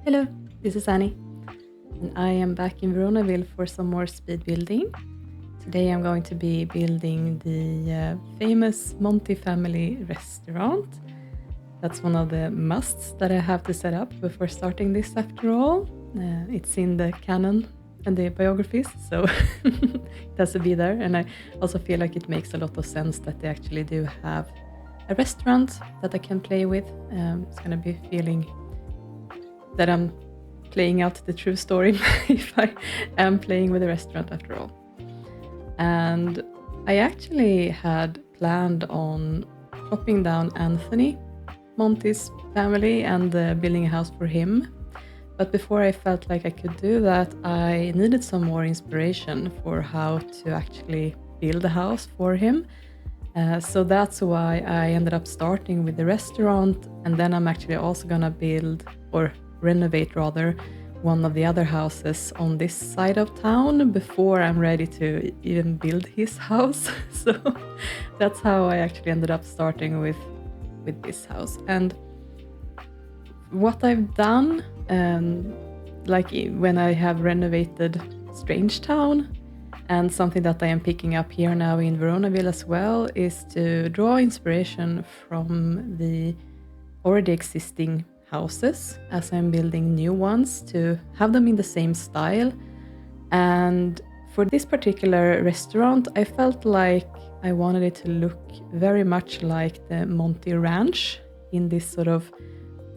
Hello, this is Annie, and I am back in Veronaville for some more speed building. Today I'm going to be building the famous Monty family restaurant. That's one of the musts that I have to set up before starting this after all. It's in the canon and the biographies, so it has to be there. And I also feel like it makes a lot of sense that they actually do have a restaurant that I can play with. It's going to be feeling that I'm playing out the true story if I am playing with a restaurant after all. And I actually had planned on chopping down Anthony, Monty's family, and building a house for him. But before I felt like I could do that, I needed some more inspiration for how to actually build a house for him. So that's why I ended up starting with the restaurant, and then I'm actually also gonna build, or renovate rather, one of the other houses on this side of town before I'm ready to even build his house. So that's how I actually ended up starting with this house. And what I've done, like when I have renovated Strange Town, and something that I am picking up here now in Veronaville as well, is to draw inspiration from the already existing houses as I'm building new ones to have them in the same style. And for this particular restaurant, I felt like I wanted it to look very much like the Monty Ranch in this sort of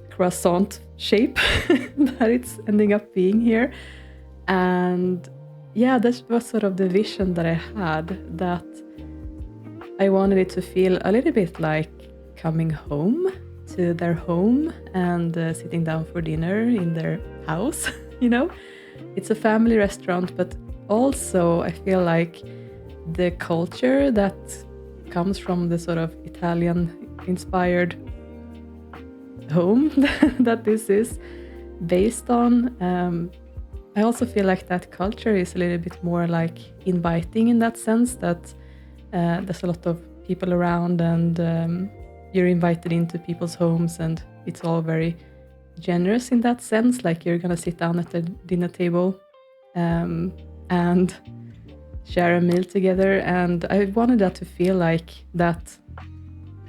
croissant shape that it's ending up being here. And yeah, that was sort of the vision that I had, that I wanted it to feel a little bit like coming home to their home and sitting down for dinner in their house. You know, it's a family restaurant, but also I feel like the culture that comes from the sort of Italian inspired home that this is based on, I also feel like that culture is a little bit more like inviting in that sense, that there's a lot of people around, and you're invited into people's homes, and it's all very generous in that sense, like you're gonna sit down at the dinner table and share a meal together. And I wanted that to feel like that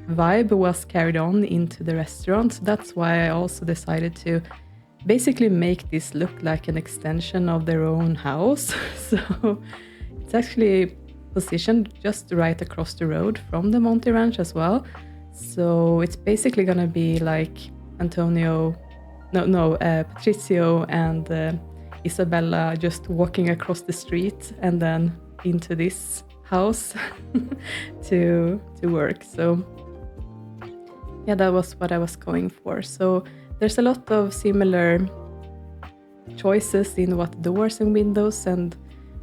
vibe was carried on into the restaurant. That's why I also decided to basically make this look like an extension of their own house. So it's actually positioned just right across the road from the Monty Ranch as well. So it's basically gonna be like Patricio and Isabella just walking across the street and then into this house to work. So yeah, that was what I was going for. So there's a lot of similar choices in what doors and windows and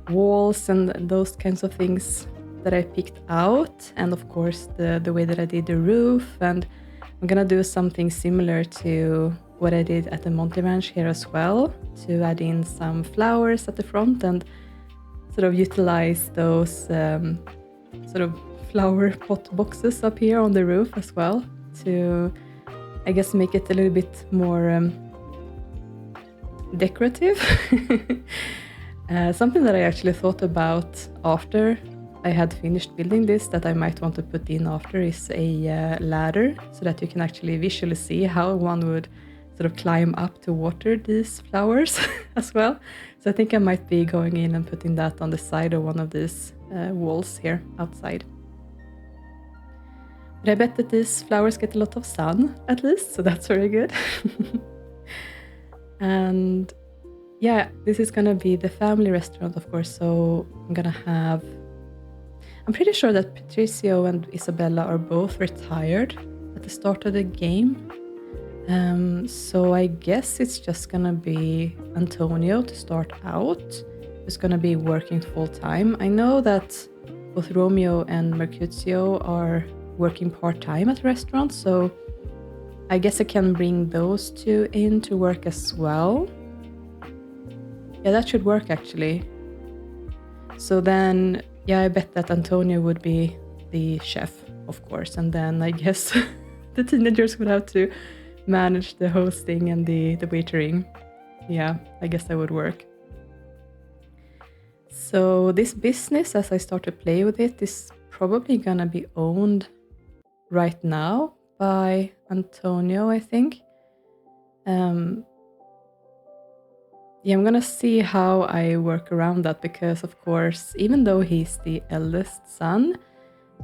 walls and those kinds of things that I picked out, and of course the way that I did the roof. And I'm gonna do something similar to what I did at the Monty Ranch here as well, to add in some flowers at the front and sort of utilize those sort of flower pot boxes up here on the roof as well, to I guess make it a little bit more decorative. Something that I actually thought about after I had finished building this that I might want to put in after is a ladder, so that you can actually visually see how one would sort of climb up to water these flowers as well. So I think I might be going in and putting that on the side of one of these walls here outside. But I bet that these flowers get a lot of sun at least, so that's very good. And yeah, this is gonna be the family restaurant, of course, so I'm pretty sure that Patricio and Isabella are both retired at the start of the game. So I guess it's just gonna be Antonio to start out, who's gonna be working full time. I know that both Romeo and Mercutio are working part-time at the restaurant, so I guess I can bring those two in to work as well. Yeah, that should work actually. So then, yeah, I bet that Antonio would be the chef, of course, and then I guess the teenagers would have to manage the hosting and the waitering. yeah, I guess that would work. So this business, as I start to play with it, is probably gonna be owned right now by Antonio, I think. Yeah, I'm gonna see how I work around that because, of course, even though he's the eldest son,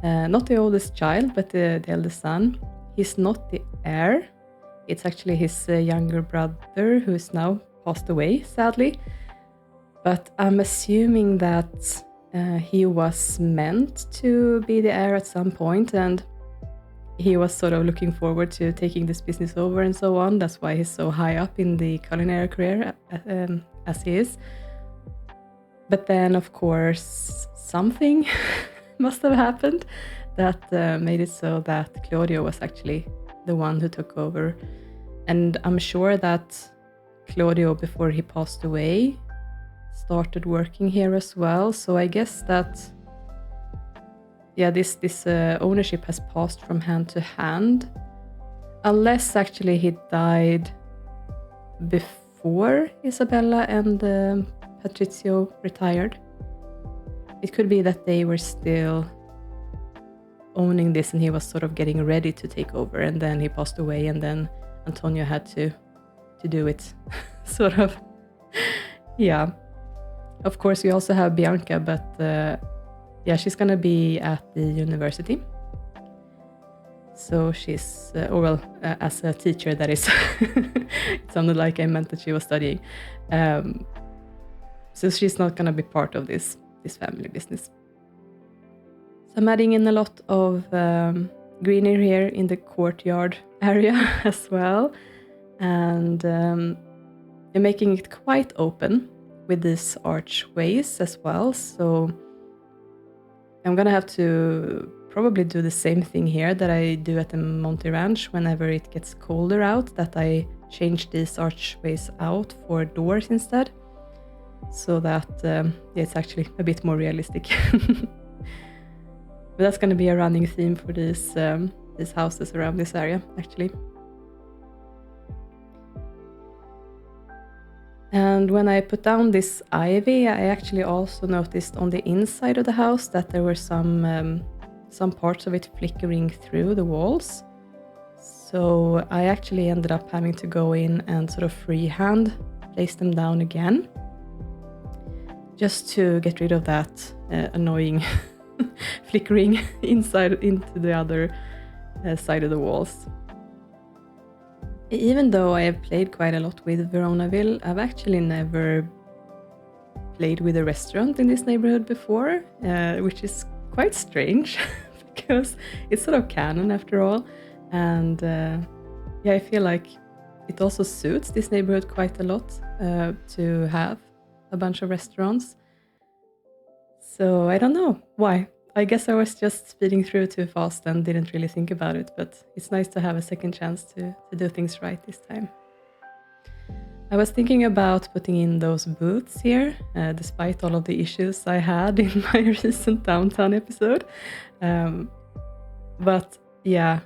not the oldest child, but the eldest son, he's not the heir. It's actually his younger brother who's now passed away, sadly. But I'm assuming that he was meant to be the heir at some point, and he was sort of looking forward to taking this business over and so on. That's why he's so high up in the culinary career as he is. But then, of course, something must have happened that made it so that Claudio was actually the one who took over. And I'm sure that Claudio, before he passed away, started working here as well. So I guess that, yeah, this ownership has passed from hand to hand, unless actually he died before Isabella and Patrizio retired. It could be that they were still owning this and he was sort of getting ready to take over, and then he passed away, and then Antonio had to do it sort of. Yeah. Of course, we also have Bianca, but yeah, she's gonna be at the university. So she's, as a teacher, that is. It sounded like I meant that she was studying. So she's not gonna be part of this family business. So I'm adding in a lot of greenery here in the courtyard area as well. And I'm making it quite open with these archways as well. So I'm gonna have to probably do the same thing here that I do at the Monty Ranch whenever it gets colder out, that I change these archways out for doors instead, so that it's actually a bit more realistic. But that's gonna be a running theme for these houses around this area, actually. And when I put down this ivy, I actually also noticed on the inside of the house that there were some parts of it flickering through the walls. So I actually ended up having to go in and sort of freehand place them down again, just to get rid of that annoying flickering inside into the other side of the walls. Even though I have played quite a lot with Veronaville, I've actually never played with a restaurant in this neighborhood before, which is quite strange because it's sort of canon after all. And yeah, I feel like it also suits this neighborhood quite a lot to have a bunch of restaurants. So I don't know why. I guess I was just speeding through too fast and didn't really think about it, but it's nice to have a second chance to do things right this time. I was thinking about putting in those booths here, despite all of the issues I had in my recent downtown episode. But yeah,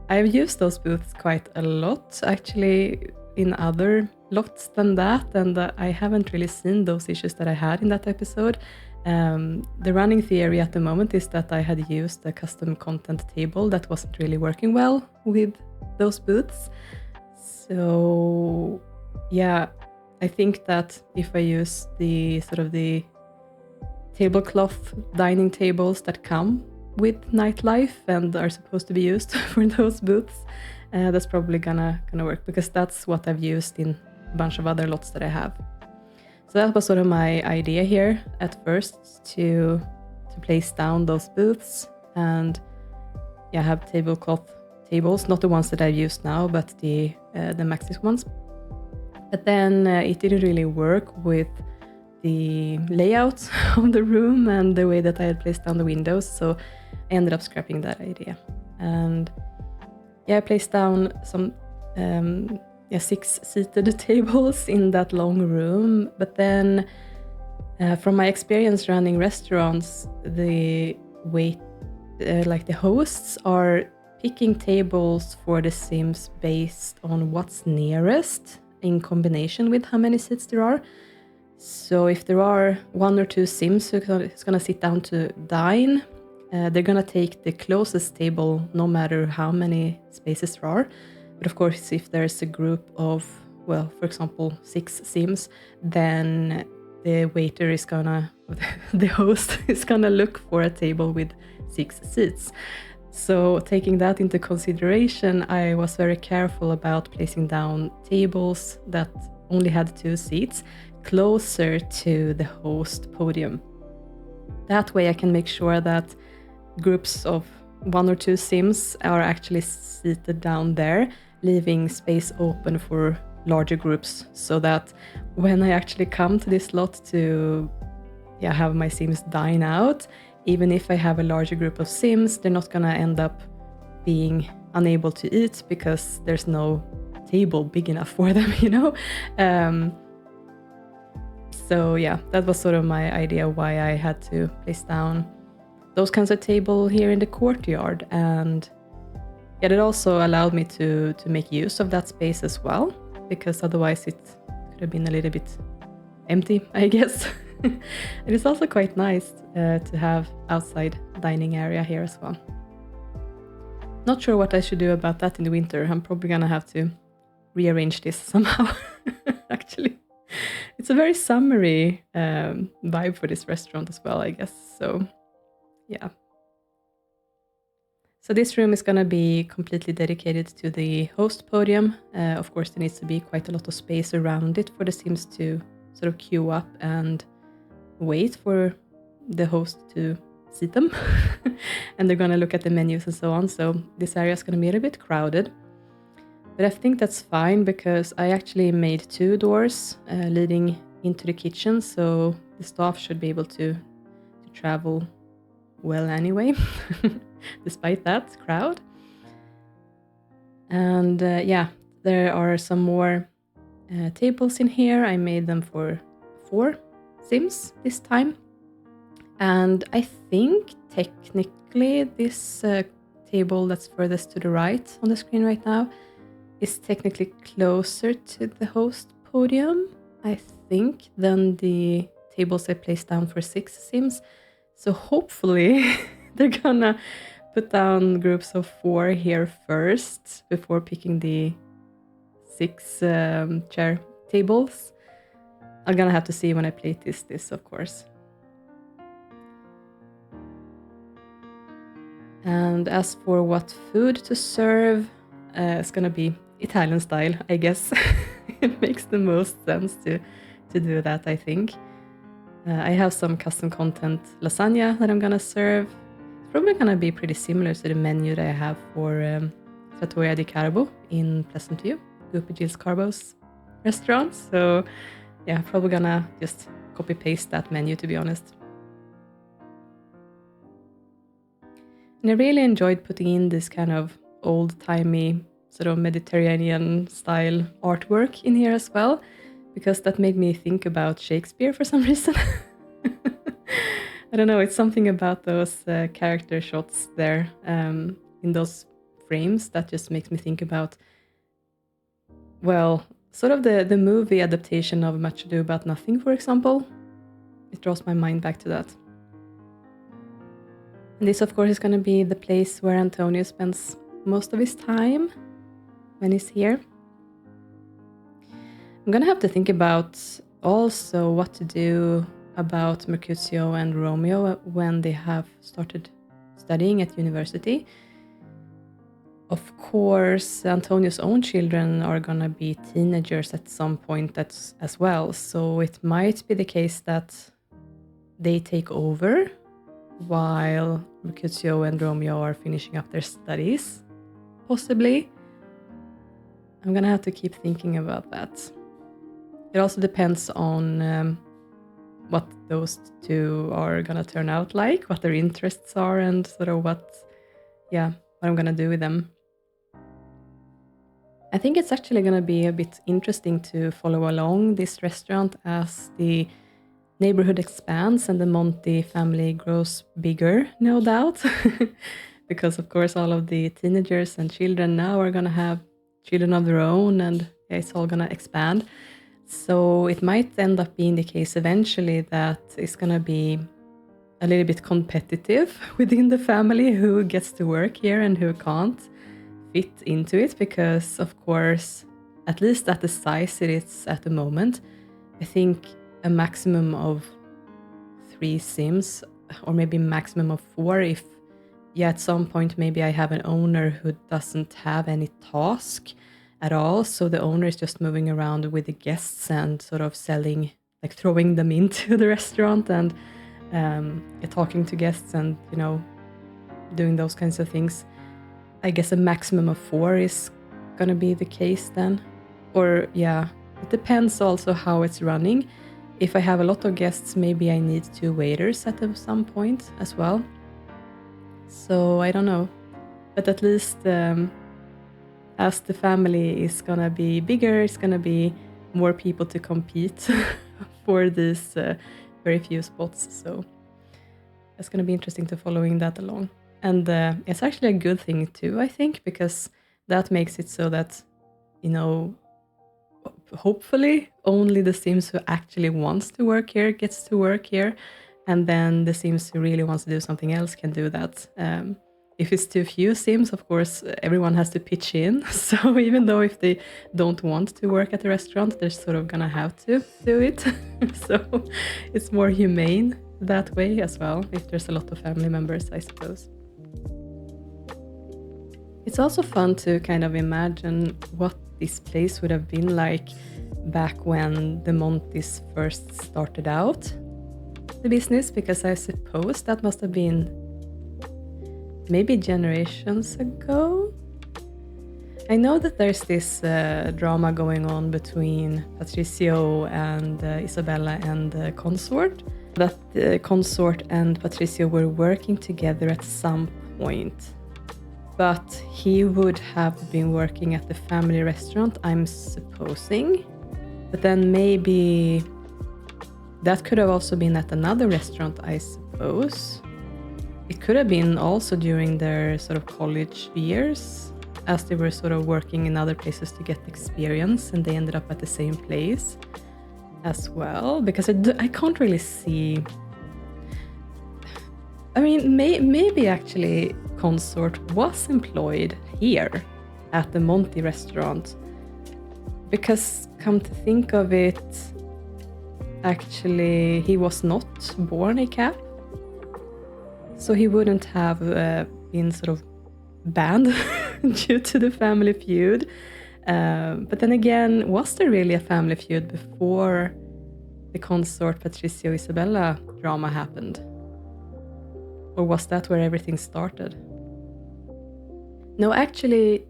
I've used those booths quite a lot, actually, in other lots than that, and I haven't really seen those issues that I had in that episode. The running theory at the moment is that I had used a custom content table that wasn't really working well with those booths. So yeah, I think that if I use the sort of the tablecloth dining tables that come with nightlife and are supposed to be used for those booths, that's probably gonna work, because that's what I've used in a bunch of other lots that I have. So that was sort of my idea here at first, to place down those booths and yeah, have tablecloth tables, not the ones that I've used now, but the Maxis ones. But then it didn't really work with the layout of the room and the way that I had placed down the windows, so I ended up scrapping that idea. And yeah, I placed down some 6-seated tables in that long room. But then from my experience running restaurants, the hosts are picking tables for the Sims based on what's nearest in combination with how many seats there are. So if there are 1 or 2 Sims who's going to sit down to dine, they're going to take the closest table no matter how many spaces there are. But of course, if there's a group of, well, for example, 6 Sims, then the waiter is gonna, the host is gonna look for a table with 6 seats. So taking that into consideration, I was very careful about placing down tables that only had 2 seats closer to the host podium. That way I can make sure that groups of 1 or 2 Sims are actually seated down there, leaving space open for larger groups, so that when I actually come to this lot to have my Sims dine out, even if I have a larger group of Sims, they're not gonna end up being unable to eat because there's no table big enough for them, you know? So yeah, that was sort of my idea why I had to place down those kinds of table here in the courtyard. And yeah, it also allowed me to make use of that space as well, because otherwise it could have been a little bit empty, I guess. And it's also quite nice to have outside dining area here as well. Not sure what I should do about that in the winter. I'm probably gonna have to rearrange this somehow, actually. It's a very summery vibe for this restaurant as well, I guess. So yeah. So this room is going to be completely dedicated to the host podium. Of course, there needs to be quite a lot of space around it for the Sims to sort of queue up and wait for the host to seat them. And they're going to look at the menus and so on. So this area is going to be a little bit crowded. But I think that's fine because I actually made 2 doors leading into the kitchen. So the staff should be able to travel well anyway, despite that crowd. And yeah, there are some more tables in here. I made them for 4 Sims this time. And I think technically this table that's furthest to the right on the screen right now is technically closer to the host podium, I think, than the tables I placed down for 6 Sims. So hopefully they're gonna put down groups of 4 here first before picking the 6 chair tables. I'm gonna have to see when I play this of course. And as for what food to serve, it's gonna be Italian style, I guess. It makes the most sense to do that, I think. I have some custom content lasagna that I'm gonna serve. It's probably gonna be pretty similar to the menu that I have for Trattoria di Carbo in Pleasant View, Goopy Jill's Carbo's restaurant. So yeah, probably gonna just copy paste that menu, to be honest. And I really enjoyed putting in this kind of old-timey sort of Mediterranean style artwork in here as well, because that made me think about Shakespeare for some reason. I don't know, it's something about those character shots there in those frames that just makes me think about, well, sort of the movie adaptation of Much Ado About Nothing, for example. It draws my mind back to that. And this, of course, is going to be the place where Antonio spends most of his time when he's here. I'm going to have to think about also what to do about Mercutio and Romeo when they have started studying at university. Of course, Antonio's own children are going to be teenagers at some point as well, so it might be the case that they take over while Mercutio and Romeo are finishing up their studies, possibly. I'm gonna have to keep thinking about that. It also depends on what those 2 are gonna turn out like, what their interests are, and sort of what I'm gonna do with them. I think it's actually gonna be a bit interesting to follow along this restaurant as the neighborhood expands and the Monty family grows bigger, no doubt. Because of course all of the teenagers and children now are gonna have children of their own, and it's all gonna expand. So it might end up being the case eventually that it's gonna be a little bit competitive within the family who gets to work here and who can't fit into it, because of course, at least at the size it is at the moment, I think a maximum of 3 Sims, or maybe maximum of 4 if, yeah, at some point maybe I have an owner who doesn't have any task at all, so the owner is just moving around with the guests and sort of selling, like throwing them into the restaurant and talking to guests and, you know, doing those kinds of things. I guess a maximum of 4 is gonna be the case then. Or yeah, it depends also how it's running. If I have a lot of guests, maybe I need 2 waiters at some point as well. So I don't know. But at least as the family is gonna be bigger, it's gonna be more people to compete for these very few spots. So it's gonna be interesting to following that along. And it's actually a good thing too, I think, because that makes it so that, you know, hopefully only the Sims who actually wants to work here gets to work here, and then the Sims who really wants to do something else can do that. If it's too few Sims, of course, everyone has to pitch in. So even though if they don't want to work at the restaurant, they're sort of gonna have to do it. So it's more humane that way as well, if there's a lot of family members, I suppose. It's also fun to kind of imagine what this place would have been like back when the Montys first started out the business, because I suppose that must have been maybe generations ago. I know that there's this drama going on between Patricio and Isabella and the consort, that the consort and Patricio were working together at some point. But he would have been working at the family restaurant, I'm supposing. But then maybe that could have also been at another restaurant, I suppose. It could have been also during their sort of college years, as they were sort of working in other places to get experience, and they ended up at the same place as well. Because I can't really see... I mean, maybe actually consort was employed here at the Monty restaurant, because come to think of it, actually he was not born a Cap, so he wouldn't have been sort of banned due to the family feud. But then again, was there really a family feud before the consort Patricio Isabella drama happened? Or was that where everything started? No, actually,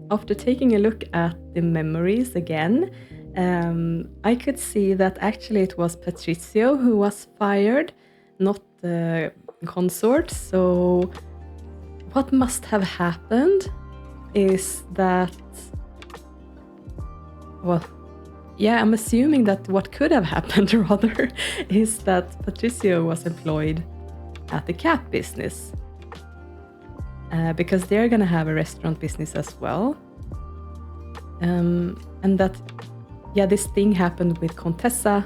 after taking a look at the memories again, I could see that actually it was Patricio who was fired, not the consort. So what must have happened is that, well, yeah, I'm assuming that what could have happened rather is that Patricio was employed at the Cap business, because they're gonna have a restaurant business as well, and that, yeah, this thing happened with Contessa,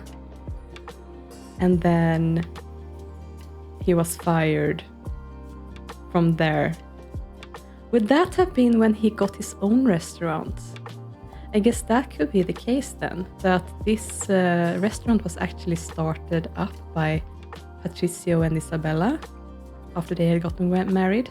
and then he was fired from there. Would that have been when he got his own restaurant? I guess that could be the case then, that this restaurant was actually started up by Patricio and Isabella after they had gotten married.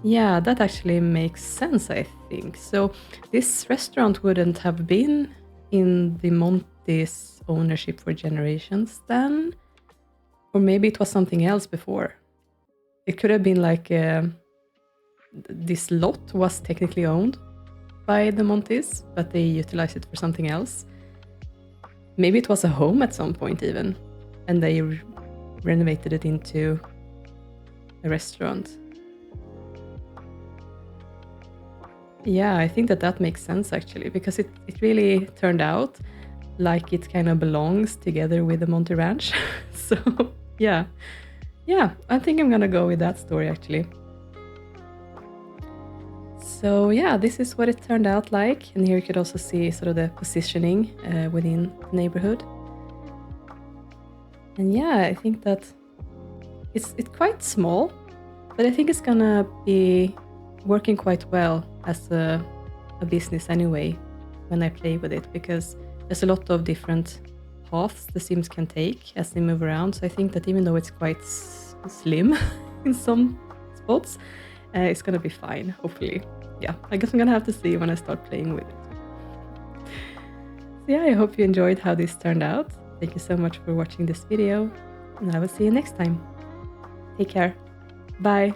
Yeah, that actually makes sense, I think. So this restaurant wouldn't have been in the Monty's ownership for generations then? Or maybe it was something else before. It could have been like this lot was technically owned by the Montys, but they utilized it for something else. Maybe it was a home at some point even, and they renovated it into a restaurant. Yeah, I think that makes sense actually, because it really turned out like it kind of belongs together with the Monty Ranch. So yeah, I think I'm gonna go with that story actually. So yeah, this is what it turned out like. And here you could also see sort of the positioning within the neighborhood. And yeah, I think that it's quite small, but I think it's gonna be working quite well as a business anyway when I play with it, because there's a lot of different paths the Sims can take as they move around. So I think that even though it's quite slim in some spots, it's gonna be fine, hopefully. Yeah, I guess I'm gonna have to see when I start playing with it. So yeah, I hope you enjoyed how this turned out. Thank you so much for watching this video, and I will see you next time. Take care. Bye.